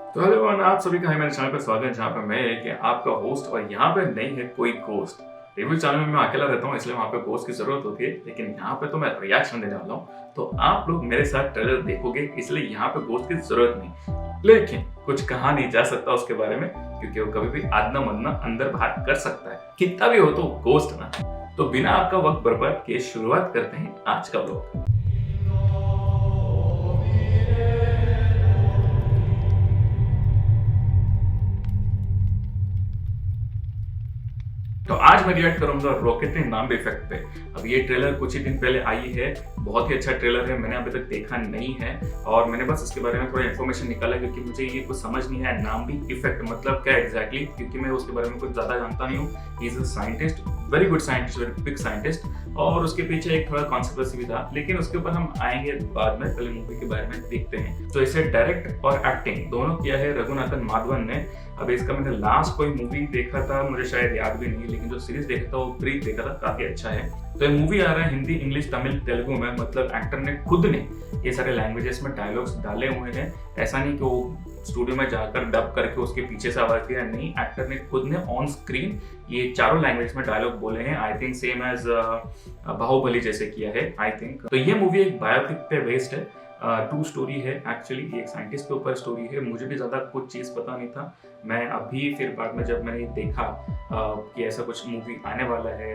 तो hello everyone, आप सभी का मेरे चैनल पर स्वागत है जहाँ पे मैं कि आपका होस्ट और यहाँ पे नहीं है कोई घोस्ट। रिव्यू चैनल में मैं अकेला रहता हूँ इसलिए वहाँ पे घोस्ट की जरूरत होती है, लेकिन यहाँ पे तो मैं रिएक्शन देने वाला हूँ तो आप लोग मेरे साथ ट्रेलर देखोगे इसलिए यहाँ पे घोस्ट की जरूरत नहीं। लेकिन कुछ कहा नहीं जा सकता उसके बारे में क्योंकि वो कभी भी आदना मदना अंदर बाहर कर सकता है, कितना भी हो तो घोस्ट ना। तो बिना आपका वक्त बर्बाद किए शुरुआत करते हैं आज का व्लॉग। तो आज मैं रिएक्ट करूंगा रॉकेटरी नाम इफेक्ट पे। अब ये ट्रेलर कुछ ही दिन पहले आई है, बहुत ही अच्छा ट्रेलर है, मैंने अभी तक देखा नहीं है और मैंने बस इसके बारे में थोड़ा इन्फॉर्मेशन निकाला क्योंकि मुझे ये कुछ समझ नहीं है नाम भी इफेक्ट मतलब क्या एग्जैक्टली, क्योंकि मैं उसके बारे में कुछ ज्यादा जानता नहीं हूँ। He is a scientist, very good scientist, very big scientist, और उसके पीछे एक थोड़ा कॉन्ट्रोवर्सी भी था, लेकिन उसके ऊपर हम आएंगे बाद में। पहले मूवी के बारे में देखते हैं। तो इसे डायरेक्ट और एक्टिंग दोनों किया है रघुनाथन माधवन ने। अब इसका मैंने लास्ट कोई मूवी देखा था, मुझे शायद याद भी नहीं, लेकिन जो सीरीज देखा था वो ब्रीथ देखा था, काफी अच्छा है। तो ये मूवी आ रहा है हिंदी, इंग्लिश, तमिल, तेलुगु में, मतलब एक्टर ने खुद ने ये सारे लैंग्वेजेस में डायलॉग्स डाले हुए हैं। ऐसा नहीं कि वो स्टूडियो में जाकर डब करके उसके पीछे से आवाज दिया, नहीं, एक्टर ने खुद ने ऑन स्क्रीन ये चारों लैंग्वेज में डायलॉग बोले हैं। I think same as Baahubali जैसे किया है आई थिंक। तो ये मूवी एक बायोपिक पे बेस्ड है, ट्रू स्टोरी है एक्चुअली, एक साइंटिस्ट के ऊपर स्टोरी है। मुझे भी ज़्यादा कुछ चीज़ पता नहीं था, मैं अभी फिर बाद में जब मैंने देखा कि ऐसा कुछ मूवी आने वाला है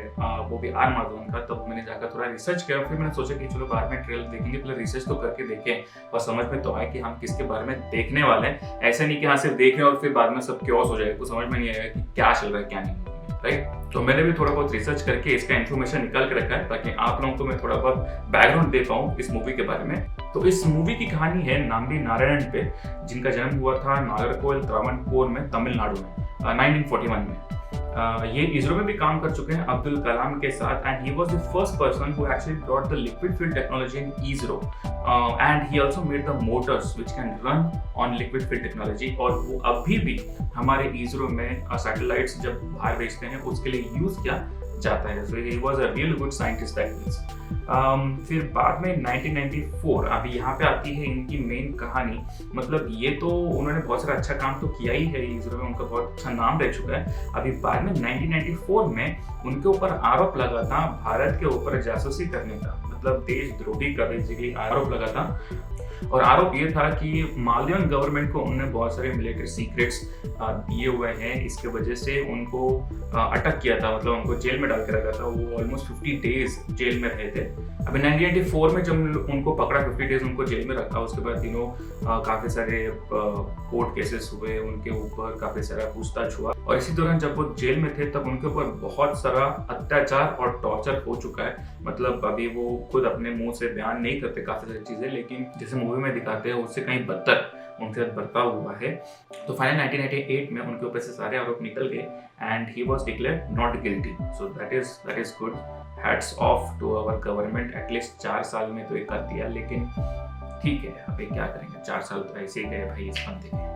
वो भी आर माधवन का, तब मैंने जाकर थोड़ा रिसर्च किया। फिर मैंने सोचा कि चलो बाद में ट्रेलर देखेंगे, पहले रिसर्च तो करके देखें और समझ में तो आए कि हम किसके बारे में देखने वाले हैं। ऐसा नहीं कि हाँ सिर्फ देखें और फिर बाद में सब क्योस हो जाएगा, कुछ समझ में नहीं आएगा कि क्या चल रहा है क्या नहीं, राइट। तो मैंने भी थोड़ा बहुत रिसर्च करके इसका इन्फॉर्मेशन निकाल के रखा है ताकि आप लोगों को मैं थोड़ा बहुत बैकग्राउंड दे पाऊँ इस मूवी के बारे में। तो इस मूवी की कहानी है नाम्बी नारायणन पे, जिनका जन्म हुआ था नागरकोइल त्रावणकोर में, तमिलनाडु में 1941 में। ये इसरो में भी काम कर चुके हैं अब्दुल कलाम के साथ, and he was the first person who actually brought the liquid fuel technology in ISRO, and he also made the Motors which can run on liquid fuel technology. और वो अभी भी हमारे इसरो में सैटेलाइट्स जब बाहर भेजते हैं उसके लिए यूज किया जाता है। So he was a real good scientist that means. फिर बाद में 1994 अभी यहाँ पे आती है इनकी मेन कहानी। मतलब ये तो उन्होंने बहुत सारा अच्छा काम तो किया ही है इसरो में, उनका बहुत अच्छा नाम रह चुका है। अभी बाद में 1994 में उनके ऊपर आरोप लगा था भारत के ऊपर जासूसी करने का, मतलब देशद्रोही का बेसिकली आरोप लगा था। और आरोप ये था कि मालदीवन गवर्नमेंट को उन्होंने बहुत सारे मिलिट्री सीक्रेट्स दिए हुए हैं, इसके वजह से उनको अटक किया था, मतलब उनको जेल में डाल के रखा था। वो ऑलमोस्ट 50 डेज जेल में रहे थे। अभी 1994 में जब उनको पकड़ा, 50 डेज उनको जेल में रखा, उसके बाद तीनों काफी सारे कोर्ट केसेस हुए उनके ऊपर, काफी सारा पूछताछ हुआ। और इसी दौरान जब वो जेल में थे तब उनके ऊपर बहुत सारा अत्याचार और टॉर्चर हो चुका है। मतलब अभी वो खुद अपने मुंह से बयान नहीं करते काफी सारी चीजें, लेकिन जैसे मूवी में दिखाते हैं उससे कहीं बदतर उनके साथ बर्ताव हुआ है। तो फाइनल 1998 में उनके ऊपर से सारे आरोप निकल गए and he was declared not guilty. So that is good, hats off to our government. At least 4 साल में तो ये कर दिया, लेकिन ठीक है अभी क्या करेंगे, 4 साल तो ऐसे ही गए भाई इस बंदे के।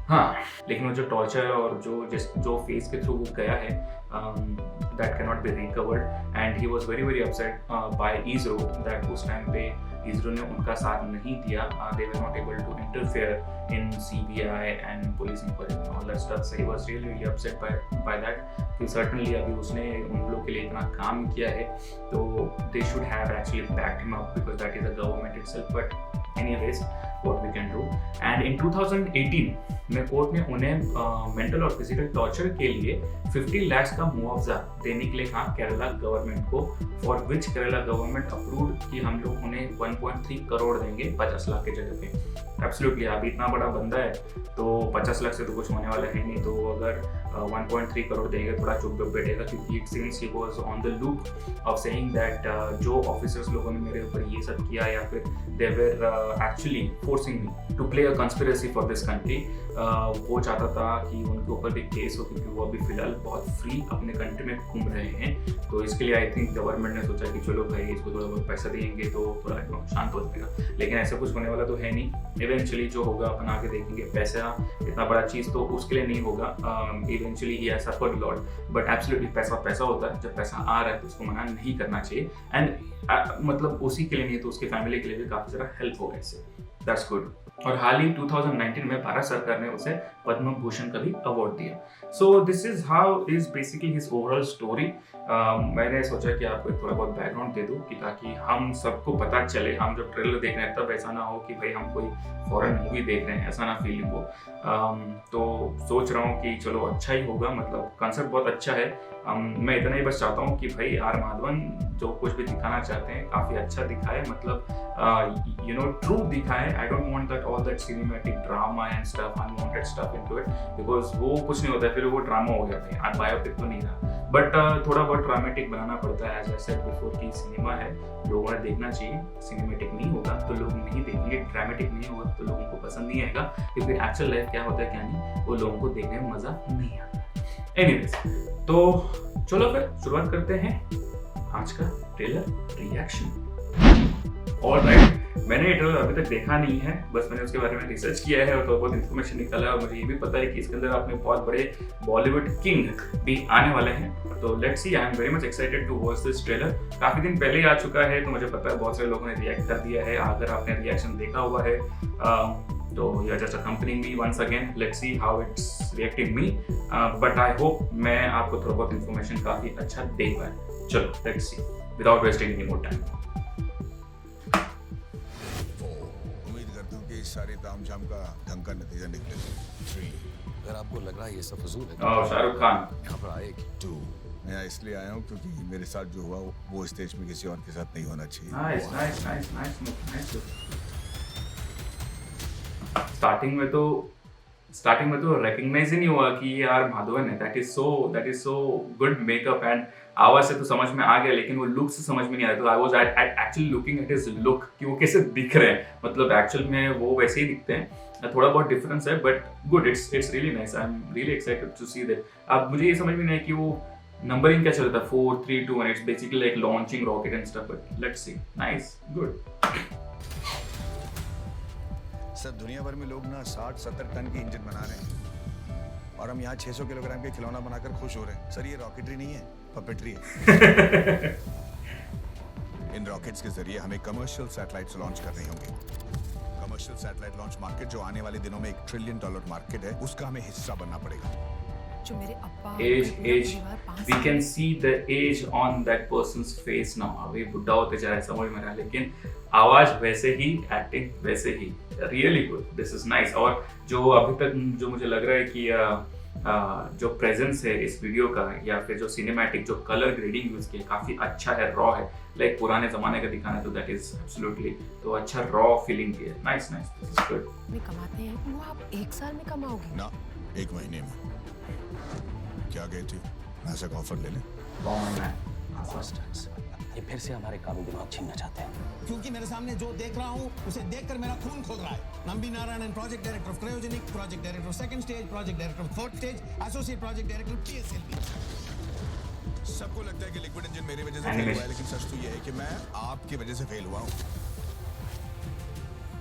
हाँ, लेकिन वो जो टॉर्चर और जो फेस के थ्रू वो गया है, that can not be recovered, and he was very very upset by ISRO that उस टाइम पे इसरो ने उनका साथ नहीं दिया। They were not able to interfere in CBI and police inquiry and all that stuff. So he was really really upset by that कि certainly अभी उसने उन लोगों के लिए इतना काम किया है तो they should have actually backed him up because that is the government itself. But anyways what we can do, and in 2018 में कोर्ट ने उन्हें मेंटल और फिजिकल टॉर्चर के लिए 50 लाख का मुआवजा देने के लिए कहा केरला गवर्नमेंट को, for which Kerala government approved कि हम लोग उन्हें 1.3 करोड़ देंगे 50 लाख के जगह पे। एब्सोल्युटली, अभी इतना बड़ा बंदा है तो 50 लाख से तो कुछ होने वाला है नहीं, तो अगर 1.3 करोड़ देंगे थोड़ा चुप बैठेगा, क्योंकि it seems he was on the loop of saying that जो ऑफिसर्स लोगों ने मेरे ऊपर ये सब किया या फिर they were actually forcing me to play a conspiracy for this country. वो चाहता था कि उनके ऊपर भी केस हो, क्योंकि वो अभी फिलहाल बहुत फ्री अपने कंट्री में घूम रहे हैं। तो इसके लिए आई थिंक गवर्नमेंट ने सोचा कि चलो भाई इसको थोड़ा बहुत पैसा देंगे तो थोड़ा शांत हो जाएगा, लेकिन ऐसा कुछ होने वाला तो है नहीं। इवेंचुअली जो होगा अपन आगे देखेंगे। पैसा इतना बड़ा चीज़ तो उसके लिए नहीं होगा, eventually he has suffered lot, but absolutely पैसा पैसा होता है, जब पैसा आ रहा है तो उसको मना नहीं करना चाहिए। एंड मतलब उसी के लिए नहीं तो उसके फैमिली के लिए भी काफ़ी सारा हेल्प होगा इससे, दैट्स गुड। और हाल ही 2019 में भारत सरकार ने उसे पद्म भूषण का भी अवार्ड दिया। So this is how is basically his overall story. मैंने सोचा कि आपको थोड़ा बहुत बैकग्राउंड दे दूं कि ताकि हम सबको पता चले, हम जब ट्रेलर देख रहे हैं तब ऐसा ना हो कि भाई हम कोई फॉरेन मूवी देख रहे हैं, ऐसा ना फीलिंग हो। तो सोच रहा हूँ कि चलो अच्छा ही होगा, मतलब कॉन्सेप्ट बहुत अच्छा है। मैं इतना ही बस चाहता हूँ कि भाई आर माधवन जो कुछ भी दिखाना चाहते हैं काफ़ी अच्छा दिखाए, मतलब यू नो ट्रू दिखाए। I don't want that all that cinematic drama and stuff, unwanted stuff into it, because वो कुछ नहीं होता है, फिर वो ड्रामा हो जाता है। बायोपिक तो नहीं रहा, बट थोड़ा बहुत ड्रामेटिक बनाना पड़ता है। एज आई सेड बिफोर कि सिनेमा है, लोगों ने देखना चाहिए। सिनेमेटिक नहीं होगा तो लोग नहीं देखेंगे, ड्रामेटिक नहीं होगा तो लोगों को पसंद नहीं आएगा, क्योंकि एक्चुअल लाइफ क्या होता है क्या नहीं, वो लोगों को देखने में मजा नहीं आता। एनीवेज, तो चलो फिर शुरुआत करते हैं आज का ट्रेलर रिएक्शन। ऑलराइट, मैंने ये ट्रेलर अभी तक देखा नहीं है, बस मैंने उसके बारे में रिसर्च किया है और तो बहुत इन्फॉर्मेशन निकाला है, और मुझे ये भी पता है कि इसके अंदर अपने बहुत बड़े बॉलीवुड किंग भी आने वाले हैं। तो let's see, I am very much excited to watch this trailer. काफी दिन पहले ही आ चुका है, तो मुझे पता है बहुत सारे लोगों ने रिएक्ट कर दिया है। अगर आपने रिएक्शन देखा हुआ है तो you are just accompanying me once again, let's see how it's reacting me, but I hope मैं आपको थोड़ा बहुत इन्फॉर्मेशन काफी अच्छा दे पाए। चलो let's see, without wasting any more time. उम्मीद करता हूँ कि इस सारे तामझाम का ढंग का नतीजा निकले। 3 अगर आपको लग रहा है ये सब फजूल है ओह, शाहरुख खान। यहाँ पर आए 2 मैं यहाँ इसलिए आया हूँ क्योंकि मेरे साथ जो हुआ वो स्टेज में किसी और के साथ नहीं होना चाहिए। Nice nice nice nice nice. Starting में तो रिकॉग्नाइज ही नहीं हुआ कि ये यार माधवन है। That is so good makeup and आवाज से तो समझ में आ गया, लेकिन वो लुक से समझ में नहीं आया। तो I was actually looking at his look कि वो कैसे दिख रहे हैं, मतलब एक्चुअल में वो वैसे ही दिखते हैं। थोड़ा बहुत डिफरेंस है, but good, it's really nice. I am really excited to see that. अब मुझे ये समझ में नहीं आया कि वो नंबरिंग क्या चल रहा था, 4 3 2 1। It's basically like launching rocket and stuff, but let's see. Nice, good. Sir दुनिया भर में लोग ना 60-70 टन के इंजन बना रहे हैं और हम यहाँ 600 किलोग्राम के खिलौना बनाकर खुश हो रहे हैं। सर ये रॉकेटरी नहीं है, पपेट्री है। इन रॉकेट्स के जरिए हमें कमर्शियल सैटेलाइट्स लॉन्च करने होंगे। कमर्शियल सैटेलाइट लॉन्च मार्केट जो आने वाले दिनों में $1 ट्रिलियन मार्केट है, उसका हमें हिस्सा बनना पड़ेगा। जो मेरे अब्बा age we can see the age on that person's face now। अभी बुढ़ा होते जा रहा है, समझ में आ रहा है, लेकिन आवाज वैसे ही, एक्टिंग वैसे ही, really good, this is nice. और जो अभी तक जो मुझे लग रहा है कि जो प्रेजेंस है इस वीडियो का, या फिर जो सिनेमैटिक जो कलर ग्रेडिंग यूज किया काफी अच्छा है, रॉ है, लाइक पुराने जमाने का दिखाना है, तो दैट इज एब्सोल्युटली, तो अच्छा रॉ फीलिंग है। Nice nice, this is good. में कमाते हैं वो आप 1 साल में कमाओगे ना 1 महीने में। क्या गए थे, ऐसा ऑफर ले लें। ये फिर से हमारे काबू दिमाग छीनना चाहते हैं, क्योंकि मेरे सामने जो देख रहा हूँ उसे देखकर मेरा खून खोल रहा है। Nambi Narayanan, project director of cryogenic, project director of second stage, project director of third stage, associate project director PSLV। सबको लगता है कि लिक्विड इंजन मेरी वजह से फेल हुआ है, लेकिन सच तो ये है कि मैं आपकी वजह से फेल हुआ हूँ।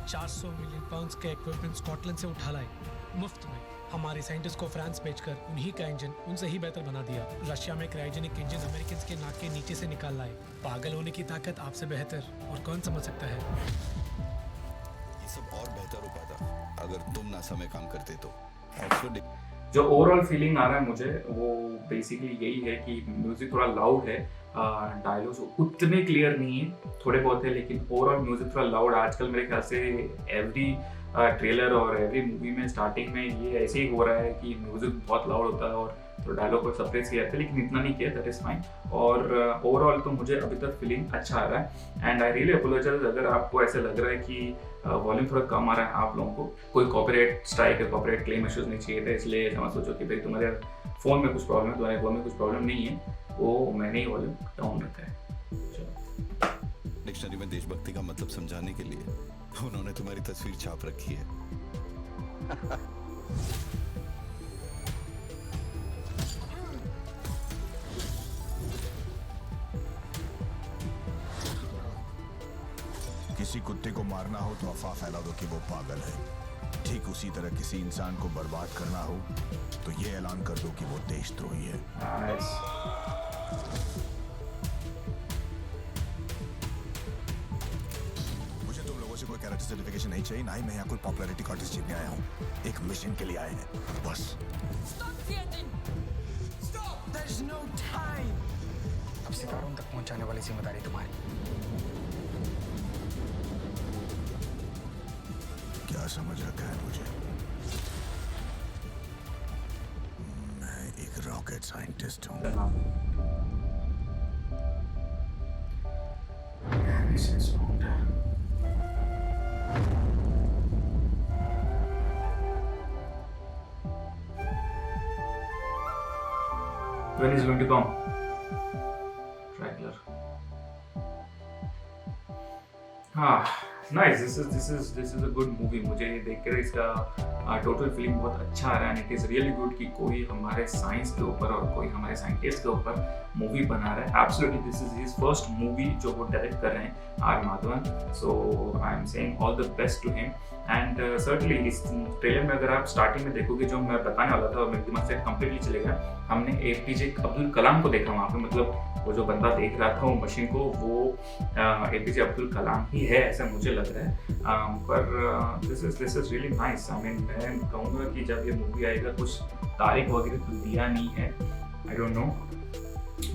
400 मिलियन पाउंड्स का इक्विपमेंट स्कॉटलैंड से उठा लाए मुफ्त में। हमारे साइंटिस्ट को फ्रांस भेजकर उन्हीं का इंजन उनसे ही बेहतर बना दिया। रशिया में क्रायोजेनिक इंजन अमेरिकन के नाक के नीचे से निकाल लाए। पागल होने की ताकत आपसे बेहतर और कौन समझ सकता है। ये सब और बेहतर हो पाता अगर तुम ना समय काम करते तो। जो ओवरऑल फीलिंग आ रहा है मुझे, वो बेसिकली यही है कि म्यूजिक थोड़ा लाउड है, डायलॉग्स उतने क्लियर नहीं है, थोड़े बहुत है, लेकिन ओवरऑल म्यूजिक थोड़ा लाउड। आजकल मेरे ख्याल से एवरी ट्रेलर और एवरी मूवी में स्टार्टिंग में ये ऐसे ही हो रहा है कि म्यूजिक बहुत लाउड होता है और तो डायलॉग को सप्रेस किया जाता है, लेकिन इतना नहीं किया, दैट इज फाइन। और ओवरऑल तो मुझे अभी तक फीलिंग अच्छा आ रहा है, एंड आई रियली अपोलोजाइज अगर आपको ऐसे लग रहा है कि वॉल्यूम थोड़ा कम आ रहा है आप लोगों को। कोई कॉपीराइट स्ट्राइक है, कॉपीराइट क्लेम इश्यूज नहीं चाहिए था, इसलिए ऐसा मत सोचो कि भाई तुम्हारे फ़ोन में कुछ प्रॉब्लम है, तुम्हारे फ़ोन में कुछ प्रॉब्लम नहीं है, वो मैंने ही वॉल्यूम डाउन रखा है। डिक्शनरी में देशभक्ति का मतलब समझाने के लिए उन्होंने तुम्हारी तस्वीर छाप रखी है। किसी कुत्ते को मारना हो तो अफवाह फैला दो कि वो पागल है। ठीक उसी तरह किसी इंसान को बर्बाद करना हो तो ये ऐलान कर दो कि वो देशद्रोही है। मुझे तुम लोगों से कोई कैरेक्टर सर्टिफिकेशन नहीं चाहिए, ना ही मैं यहाँ कोई पॉपुलैरिटी कॉन्टेस्ट जीतने आया हूँ। एक मिशन के लिए आए हैं बस। अब सितारों तक पहुंचाने वाली जिम्मेदारी तुम्हारी। क्या समझ रखा है मुझे? मैं एक रॉकेट साइंटिस्ट हूँ। When is going to come? Traveler. Nice. This is a good movie. मुझे ये देखकर इसका टोटल फीलिंग बहुत अच्छा आ रहा है। इट इज़ रियली गुड कि कोई हमारे साइंस के ऊपर और कोई हमारे साइंटिस्ट के ऊपर मूवी बना रहा है। Absolutely this is his first movie जो वो डायरेक्ट कर रहे हैं, R Madhavan. So I am saying all the best to him. And certainly इस ट्रेलर में अगर आप स्टार्टिंग में देखोगे, जो मैं बताने वाला था और मेरे दिमाग से कंप्लीटली चलेगा, हमने APJ अब्दुल कलाम को देखा वहाँ पे। मतलब वो जो बंदा देख रहा था वो मशीन को, वो APJ अब्दुल कलाम ही है ऐसा मुझे लग रहा है। पर this is really nice. I mean मैं कहूँगा कि जब ये मूवी आएगा, कुछ तारीख वगैरह तो दिया नहीं है, आई डोंट नो,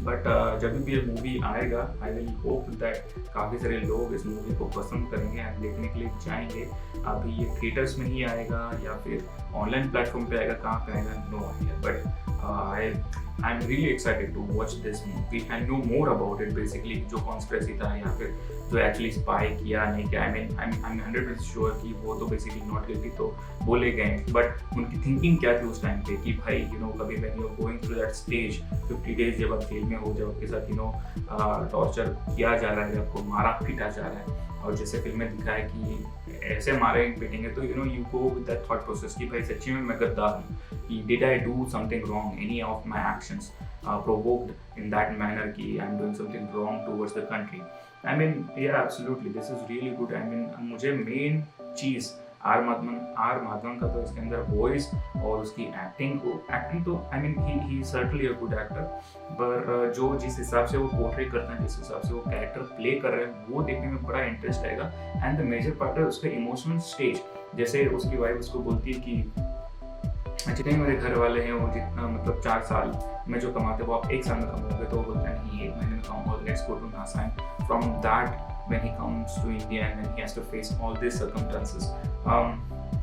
बट जब भी ये मूवी आएगा आई विल होप दैट काफ़ी सारे लोग इस मूवी को पसंद करेंगे एंड देखने के लिए जाएंगे। अभी ये थिएटर्स में ही आएगा या फिर ऑनलाइन प्लेटफॉर्म पे आएगा, कहाँ पे आएगा, no idea, but I am really excited to watch this movie and no more about it. Basically जो कॉन्स्पिरेसी था या फिर जो एक्चुअली स्पाई किया नहीं किया, आई एम 100% श्योर कि वो तो बेसिकली नॉट गिल्टी तो बोले गए, बट उनकी थिंकिंग क्या थी उस टाइम पे कि भाई कभी when you are going through that stage 50 days, जब आप जेल में हो, जब आपके साथ टॉर्चर किया जा रहा है, आपको मारा पीटा जा रहा है, और जैसे फिल्म में दिखा है कि ऐसे मारे पीटेंगे, तो you go with that thought process कि भाई सच्ची में मैं गद्दार हूँ, कि did I do something wrong, any of my actions provoked in that manner कि I am doing something wrong towards the country. I mean yeah absolutely this is really good. I mean मुझे main चीज़ R Madhavan का तो इसके अंदर voice और उसकी acting तो I mean he certainly a good actor, पर जो जिस हिसाब से वो पोर्ट्रे करते हैं, जिस हिसाब से वो कैरेक्टर प्ले कर रहे हैं, वो देखने में बड़ा इंटरेस्ट आएगा। एंड द मेजर पार्ट है उसका इमोशनल स्टेज। जैसे उसकी वाइफ उसको बोलती है कि जितने मेरे घर वाले हैं वो जितना मतलब 4 साल में जो कमाते हैं वो आप 1 साल में कमाओगे, तो वो बोलते हैं नहीं 1 महीने में कमाऊंगा, let's go to NASA. And from that when he comes to India and when he has to face all these circumstances,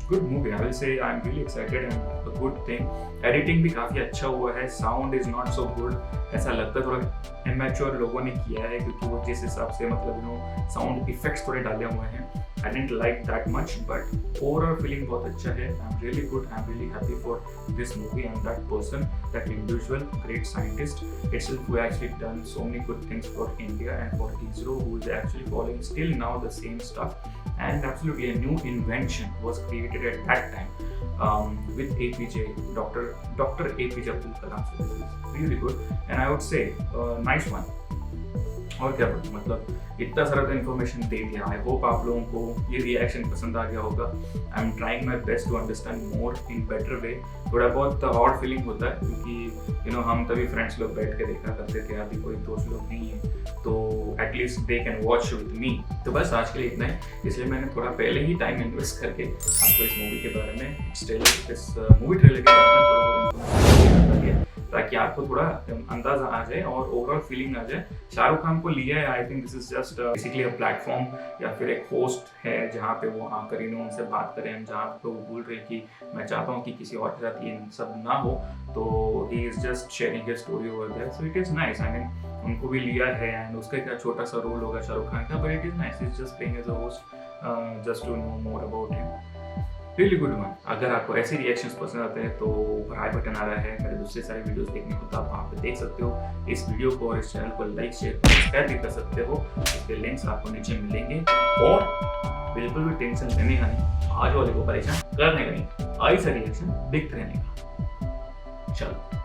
good movie, I will say. I'm really excited and a good thing. Editing भी काफ़ी अच्छा हुआ है, sound is not so good, ऐसा लगता है थोड़ा immature लोगों ने किया है, क्योंकि वो जिस हिसाब से मतलब sound effects थोड़े डाले हुए हैं, I didn't like that much, but overall feeling बहुत अच्छा है. I'm really good, I'm really happy for this movie and that person, that individual, great scientist itself, who actually done so many good things for India and for ISRO, who is actually following still now the same stuff, and absolutely a new invention was created at that time with APJ, Dr. APJ Abdul Kalam. So this is really good and I would say nice one. और क्या बोलूं, मतलब इतना सारा तो information दे दिया। I hope आप लोगों को ये रिएक्शन पसंद आ गया होगा। I am trying my best to understand more in better way. थोड़ा बहुत ऑड फीलिंग होता है, क्योंकि हम तभी फ्रेंड्स लोग बैठ के देखा करते थे, अभी कोई दोस्त लोग नहीं है, तो at least they can watch with me. तो बस आज के लिए इतना है, इसलिए मैंने थोड़ा पहले ही टाइम इन्वेस्ट करके आपको इस मूवी के बारे में, इस मूवी ट्रेलर के बारे में थोड़ा बहुत इन्फॉर्मेशन, ताकि आपको थोड़ा अंदाजा आ जाए और ओवरऑल फीलिंग आ जाए। शाहरुख खान को लिया है, I think this is just basically a platform या फिर एक होस्ट है जहाँ पे वो आकर उनसे बात करें, जहाँ पे वो बोल रहे हैं कि मैं चाहता हूँ कि किसी और के साथ ये सब ना हो, तो he is just sharing his story over there, so it is nice. I mean उनको भी लिया है एंड उसका क्या छोटा सा रोल होगा शाहरुख खान का, but it is nice, is just playing as a host just to know more about him. Really good one. अगर आपको ऐसे रिएक्शंस पसंद आते हैं तो ऊपर आई बटन आ रहा है, मेरे दूसरे सारे वीडियोस देखने को तो आप वहाँ पे देख सकते हो। इस वीडियो को और इस चैनल को लाइक शेयर सब्सक्राइब भी कर सकते हो, इसके लिंक्स आपको नीचे मिलेंगे। और बिल्कुल भी टेंशन लेने का नहीं, आज वाले को परेशान करने का नहीं, आई सा रिएक्शन देखते रहने का। चलो।